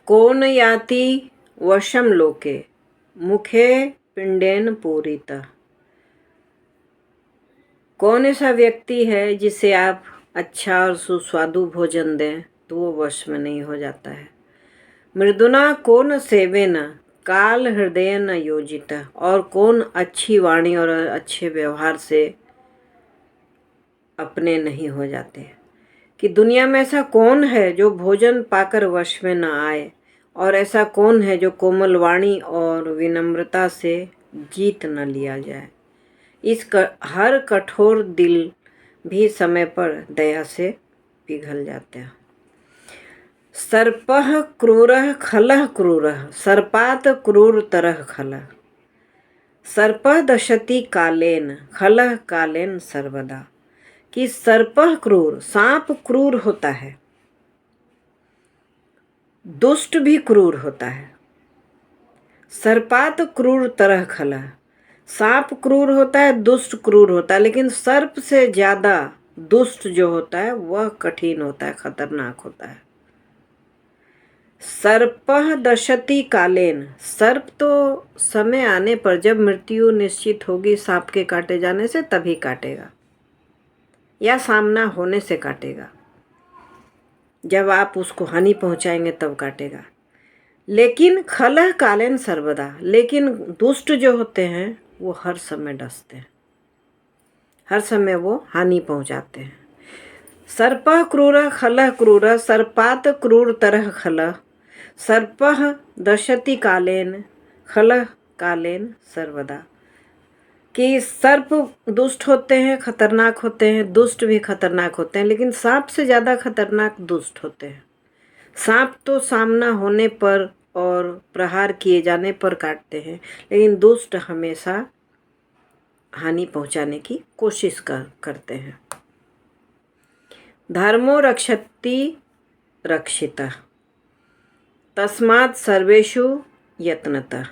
कौन याति वशम लोके मुखे पिंडेन पूरिता। कौन ऐसा व्यक्ति है जिसे आप अच्छा और सुस्वादु भोजन दें तो वो वश में नहीं हो जाता है। मृदुना कौन सेवेन काल हृदय न योजिता। और कौन अच्छी वाणी और अच्छे व्यवहार से अपने नहीं हो जाते। कि दुनिया में ऐसा कौन है जो भोजन पाकर वश में न आए, और ऐसा कौन है जो कोमल वाणी और विनम्रता से जीत न लिया जाए। हर कठोर दिल भी समय पर दया से पिघल जाते हैं। सर्पः क्रूरः खलः क्रूरः सर्पात् क्रूरतरः खलः। सर्पः दशति कालेन खलः कालेन सर्वदा। कि सर्पः क्रूर, सांप क्रूर होता है, दुष्ट भी क्रूर होता है। सर्पात क्रूर तरह खलः, सांप क्रूर होता है, दुष्ट क्रूर होता है, लेकिन सर्प से ज्यादा दुष्ट जो होता है वह कठिन होता है, खतरनाक होता है। सर्पः दशति कालेन, सर्प तो समय आने पर, जब मृत्यु निश्चित होगी सांप के काटे जाने से, तभी काटेगा या सामना होने से काटेगा। जब आप उसको हानि पहुंचाएंगे तब काटेगा। लेकिन खलः कालेन सर्वदा, लेकिन दुष्ट जो होते हैं वो हर समय डसते हैं, हर समय वो हानि पहुंचाते हैं। सर्पः क्रूरः खलः क्रूरः सर्पात् क्रूरतरः खलः। सर्पः दशति कालेन खलः कालेन सर्वदा। कि सर्प दुष्ट होते हैं, खतरनाक होते हैं, दुष्ट भी खतरनाक होते हैं, लेकिन सांप से ज़्यादा खतरनाक दुष्ट होते हैं। सांप तो सामना होने पर और प्रहार किए जाने पर काटते हैं, लेकिन दुष्ट हमेशा हानि पहुंचाने की कोशिश करते हैं। धर्मो रक्षति रक्षिता तस्मात् सर्वेषु यत्नतः।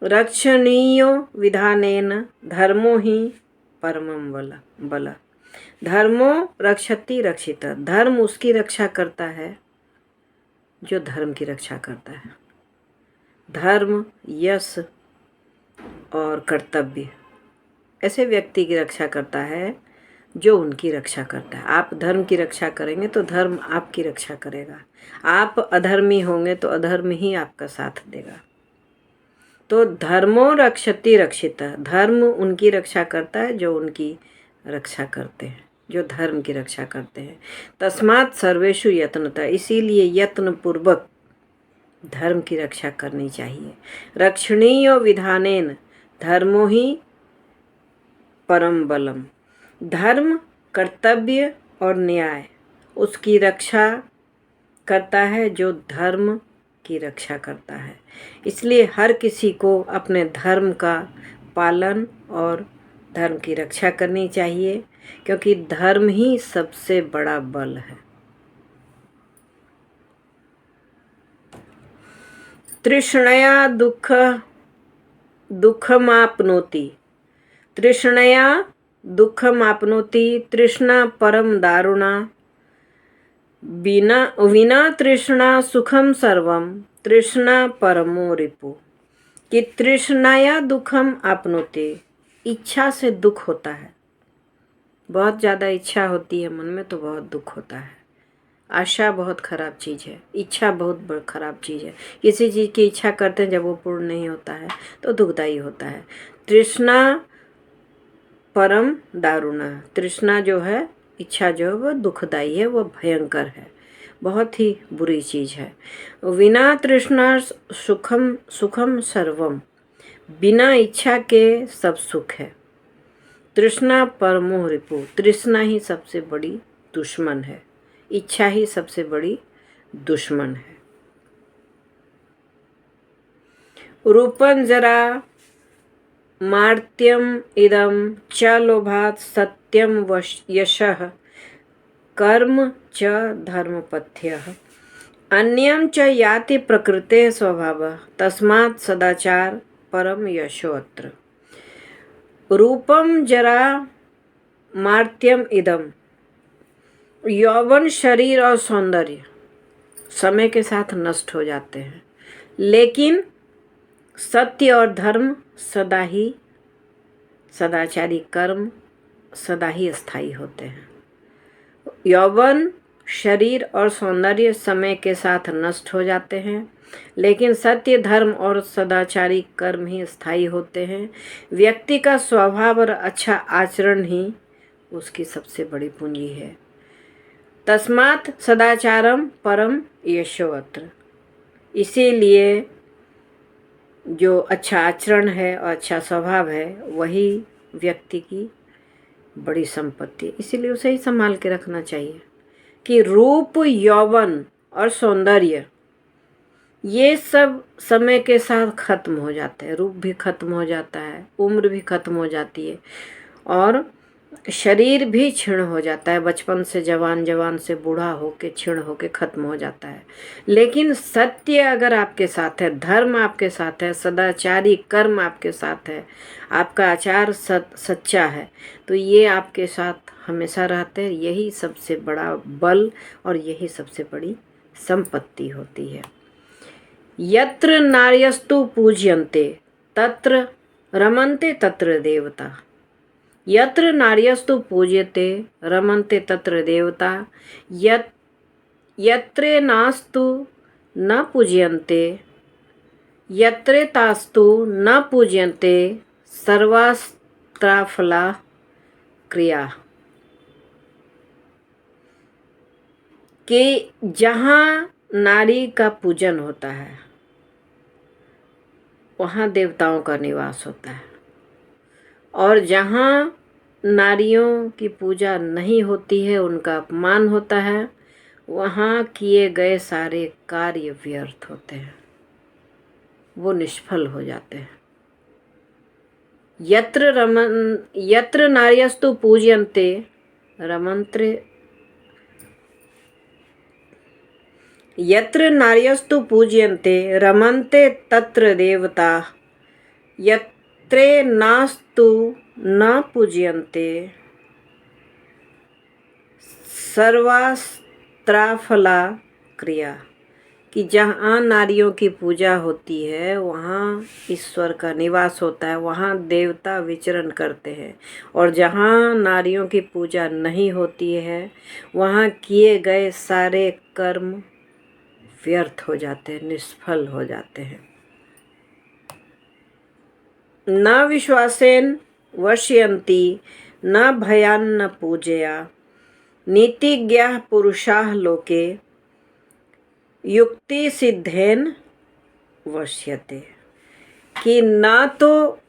रक्षणीयो विधानेन धर्मो ही परमं बल। धर्मो रक्षति रक्षिता, धर्म उसकी रक्षा करता है जो धर्म की रक्षा करता है। धर्म, यश और कर्तव्य ऐसे व्यक्ति की रक्षा करता है जो उनकी रक्षा करता है। आप धर्म की रक्षा करेंगे तो धर्म आपकी रक्षा करेगा। आप अधर्मी होंगे तो अधर्म ही आपका साथ देगा। तो धर्मो रक्षति रक्षिता, धर्म उनकी रक्षा करता है जो उनकी रक्षा करते हैं, जो धर्म की रक्षा करते हैं। तस्मात् सर्वेषु यत्नता, इसीलिए यत्न पूर्वक धर्म की रक्षा करनी चाहिए। रक्षणीय विधानेन धर्मो ही परम बलम। धर्म, कर्तव्य और न्याय उसकी रक्षा करता है जो धर्म की रक्षा करता है। इसलिए हर किसी को अपने धर्म का पालन और धर्म की रक्षा करनी चाहिए, क्योंकि धर्म ही सबसे बड़ा बल है। तृष्णया दुःखमाप्नोति, तृष्णया दुःखमाप्नोति तृष्णा परम दारुणा। विना तृष्णा सुखम सर्वम तृष्णा परमो रिपु। कि तृष्णाया दुखम आपनोते, इच्छा से दुख होता है। बहुत ज़्यादा इच्छा होती है मन में तो बहुत दुख होता है। आशा बहुत खराब चीज़ है, इच्छा बहुत खराब चीज़ है। किसी चीज़ की इच्छा करते हैं, जब वो पूर्ण नहीं होता है तो दुखदाई होता है। तृष्णा परम दारुणा, तृष्णा जो है, इच्छा जो है, वह दुखदाई है, वह भयंकर है, बहुत ही बुरी चीज़ है। विना तृष्णा सुखम सर्वम, बिना इच्छा के सब सुख है। तृष्णा परमो रिपु, तृष्णा ही सबसे बड़ी दुश्मन है, इच्छा ही सबसे बड़ी दुश्मन है। रूपं जरा मार्त्यम इदम च लोभात् सत्यम यशः कर्म च धर्मपथ्यः। अन्यं च याति प्रकृतेः स्वभावः तस्मात् सदाचार परम यशोऽत्र। रूपम जरा मार्त्यम इदम, यौवन शरीर और सौंदर्य, समय के साथ नष्ट हो जाते हैं, लेकिन सत्य और धर्म सदा ही, सदाचारी कर्म सदा ही स्थायी होते हैं। यौवन, शरीर और सौंदर्य समय के साथ नष्ट हो जाते हैं, लेकिन सत्य, धर्म और सदाचारी कर्म ही स्थायी होते हैं। व्यक्ति का स्वभाव और अच्छा आचरण ही उसकी सबसे बड़ी पूंजी है। तस्मात् सदाचारम परम यशोवत्र। इसीलिए जो अच्छा आचरण है और अच्छा स्वभाव है वही व्यक्ति की बड़ी संपत्ति, इसीलिए उसे ही संभाल के रखना चाहिए। कि रूप, यौवन और सौंदर्य ये सब समय के साथ खत्म हो जाते हैं। रूप भी खत्म हो जाता है, उम्र भी खत्म हो जाती है और शरीर भी क्षीण हो जाता है। बचपन से जवान, जवान से बूढ़ा होके क्षीण होके खत्म हो जाता है। लेकिन सत्य अगर आपके साथ है, धर्म आपके साथ है, सदाचारी कर्म आपके साथ है, आपका आचार सच्चा है, तो ये आपके साथ हमेशा रहते हैं। यही सबसे बड़ा बल और यही सबसे बड़ी संपत्ति होती है। यत्र नार्यस्तु पूज्यन्ते तत्र रमन्ते तत्र देवता। यत्र नार्यस्तु पूज्यते रमन्ते तत्र देवता। यत्रे नास्तु न पूज्यन्ते यत्रे तास्तु न पूज्यन्ते सर्वास्त्राफला क्रिया। कि जहाँ नारी का पूजन होता है वहाँ देवताओं का निवास होता है, और जहाँ नारियों की पूजा नहीं होती है, उनका अपमान होता है, वहाँ किए गए सारे कार्य व्यर्थ होते हैं, वो निष्फल हो जाते हैं। यत्र नार्यस्तु पूज्यन्ते रमन्ते यत्र नार्यस्तु पूज्यन्ते रमन्ते तत्र देवता। यत्रे नास्तु न पूज्यन्ते सर्वास्त्राफला क्रिया। कि जहाँ नारियों की पूजा होती है वहाँ ईश्वर का निवास होता है, वहाँ देवता विचरण करते हैं, और जहाँ नारियों की पूजा नहीं होती है वहाँ किए गए सारे कर्म व्यर्थ हो जाते हैं, निष्फल हो जाते हैं। न विश्वासेन वश्यन्ति न भयान्न पूजया नीतिज्ञाः पुरुषाः लोके युक्ति सिद्धेन वश्यते। कि ना तो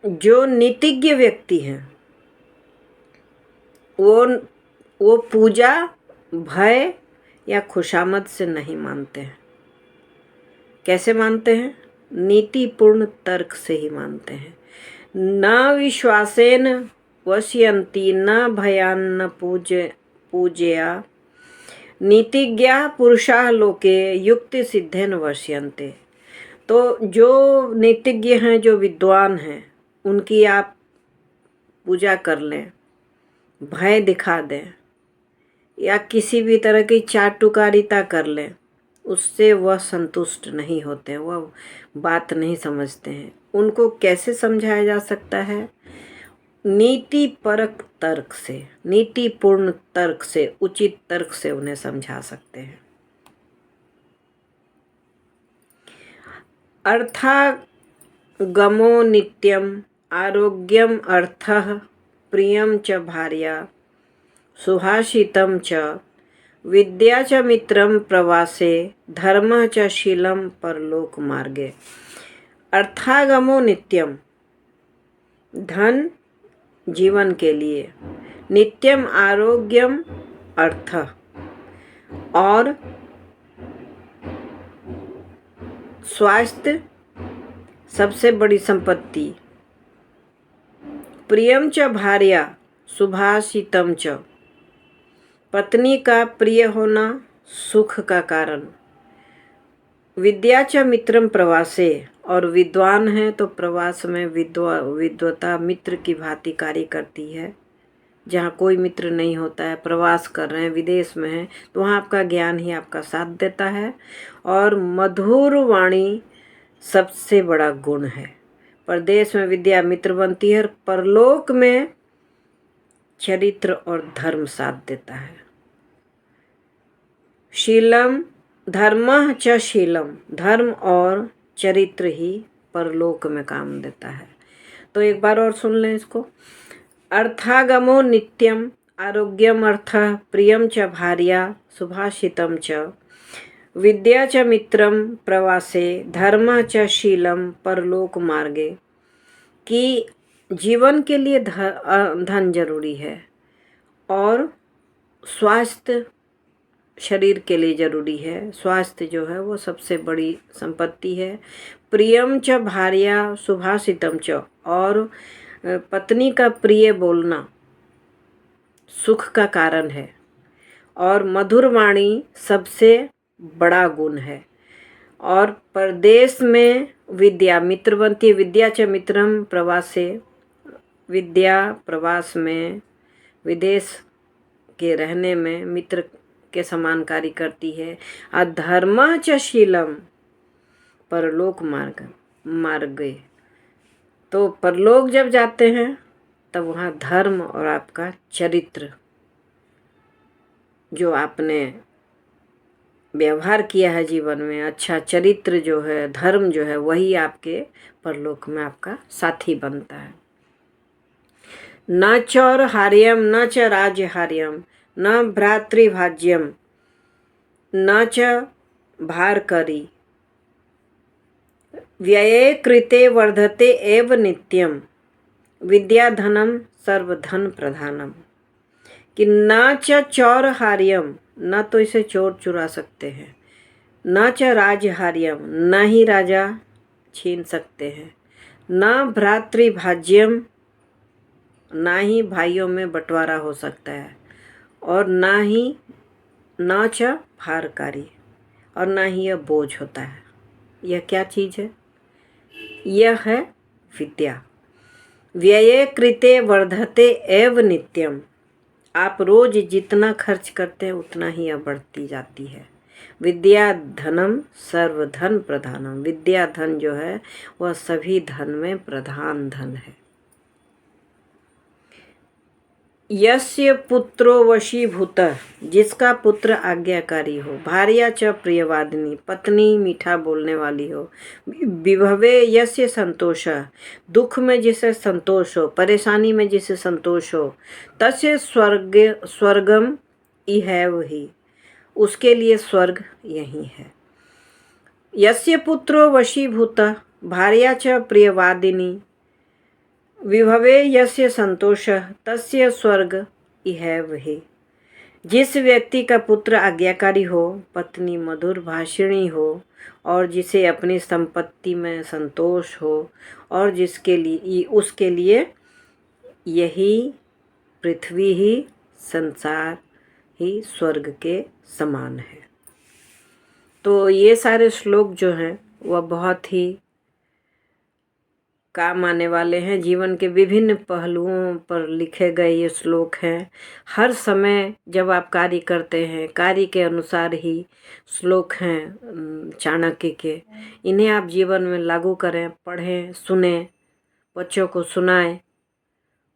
जो नीतिज्ञ व्यक्ति हैं वो पूजा भय या खुशामद से नहीं मानते हैं। कैसे मानते हैं? नीतिपूर्ण तर्क से ही मानते हैं। न विश्वासेन वश्यन्ति न भयान्न पूजया नीतिज्ञा पुरुषाः लोके युक्ति सिद्धेन वश्यन्ते। तो जो नीतिज्ञ हैं, जो विद्वान हैं, उनकी आप पूजा कर लें, भय दिखा दें या किसी भी तरह की चाटुकारिता कर लें, उससे वह संतुष्ट नहीं होते हैं, वह बात नहीं समझते हैं। उनको कैसे समझाया जा सकता है? नीतिपरक तर्क से, नीतिपूर्ण तर्क से, उचित तर्क से उन्हें समझा सकते हैं। अर्थागमो नित्यम आरोग्यम अर्थः प्रियम च भार्या सुभाषितम च विद्या च मित्रम प्रवासे धर्म च शीलम परलोक मार्गे। अर्थागमो नित्यम, धन जीवन के लिए, नित्यम आरोग्यम अर्थ, और स्वास्थ्य सबसे बड़ी संपत्ति, प्रियम च भार्या सुभाषितम च, पत्नी का प्रिय होना सुख का कारण, विद्या च मित्रम प्रवासे, और विद्वान है तो प्रवास में विद्वता मित्र की भांति कार्य करती है, जहाँ कोई मित्र नहीं होता है, प्रवास कर रहे हैं, विदेश में हैं, तो वहाँ आपका ज्ञान ही आपका साथ देता है। और मधुर वाणी सबसे बड़ा गुण है। परदेश में विद्या मित्र बनती है और परलोक में चरित्र और धर्म साथ देता है। शीलम धर्मः च शीलम, धर्म और चरित्र ही परलोक में काम देता है। तो एक बार और सुन लें इसको। अर्थागमो नित्यम आरोग्यम अर्थः प्रियम च भार्या सुभाषितम च विद्या च मित्रम प्रवासे धर्म च शीलम परलोक मार्गे। कि जीवन के लिए धन जरूरी है और स्वास्थ्य शरीर के लिए जरूरी है। स्वास्थ्य जो है वो सबसे बड़ी संपत्ति है। प्रियम च भार्या सुभाषितम च, और पत्नी का प्रिय बोलना सुख का कारण है। और मधुर वाणी सबसे बड़ा गुण है। और परदेश में विद्या मित्र बनती है। विद्या च मित्रम प्रवासे, विद्या प्रवास में विदेश के रहने में मित्र के समान कार्य करती है। अधर्म च शीलम परलोक मार्गे, तो परलोक जब जाते हैं तब वहाँ धर्म और आपका चरित्र, जो आपने व्यवहार किया है जीवन में, अच्छा चरित्र जो है, धर्म जो है, वही आपके परलोक में आपका साथी बनता है। न चौर हार्यम न च राज्य हार्यम न भ्रातृभाज्यम न च भारकरी व्यये कृते वर्धते एव नित्यम विद्याधनम सर्वधन प्रधानम। कि न च चौर हार्यम, न तो इसे चोर चुरा सकते हैं, न च राजहार्यम, न ही राजा छीन सकते हैं, न भ्रातृभाज्यम, ना ही भाइयों में बंटवारा हो सकता है, और ना ही न च भारकारी, और ना ही यह बोझ होता है। यह क्या चीज़ है? यह है विद्या। व्यये कृते वर्धते एव नित्यम, आप रोज जितना खर्च करते हैं उतना ही यह बढ़ती जाती है। विद्या धनम सर्वधन प्रधानम, विद्या धन जो है वह सभी धन में प्रधान धन है। यस्य पुत्रो वशीभूतः, जिसका पुत्र आज्ञाकारी हो। भार्या च प्रियवादिनी, पत्नी मीठा बोलने वाली हो। विभवे यस्य संतोषः, दुख में जिसे संतोष हो, परेशानी में जिसे संतोष हो। तस्य स्वर्गम इहैव ही, उसके लिए स्वर्ग यही है। यस्य पुत्रो वशीभूतः भार्या च प्रियवादिनी विभवे यस्य संतोषः तस्य स्वर्ग इहैव हि। जिस व्यक्ति का पुत्र आज्ञाकारी हो, पत्नी मधुर भाषिणी हो, और जिसे अपनी संपत्ति में संतोष हो, और जिसके लिए उसके लिए यही पृथ्वी ही, संसार ही स्वर्ग के समान है। तो ये सारे श्लोक जो हैं वह बहुत ही काम आने वाले हैं। जीवन के विभिन्न पहलुओं पर लिखे गए ये श्लोक हैं। हर समय जब आप कार्य करते हैं, कार्य के अनुसार ही श्लोक हैं चाणक्य के। इन्हें आप जीवन में लागू करें, पढ़ें, सुने, बच्चों को सुनाएं,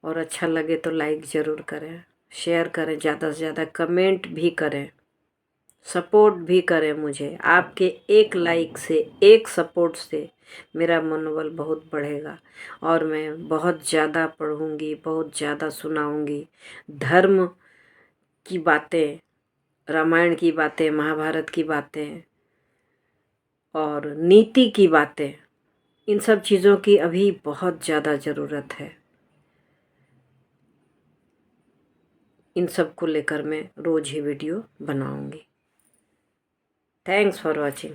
और अच्छा लगे तो लाइक ज़रूर करें, शेयर करें, ज़्यादा से ज़्यादा कमेंट भी करें, सपोर्ट भी करें मुझे। आपके एक लाइक से, एक सपोर्ट से मेरा मनोबल बहुत बढ़ेगा, और मैं बहुत ज़्यादा पढ़ूंगी, बहुत ज़्यादा सुनाऊंगी। धर्म की बातें, रामायण की बातें, महाभारत की बातें और नीति की बातें, इन सब चीज़ों की अभी बहुत ज़्यादा ज़रूरत है। इन सब को लेकर मैं रोज़ ही वीडियो बनाऊंगी। Thanks for watching.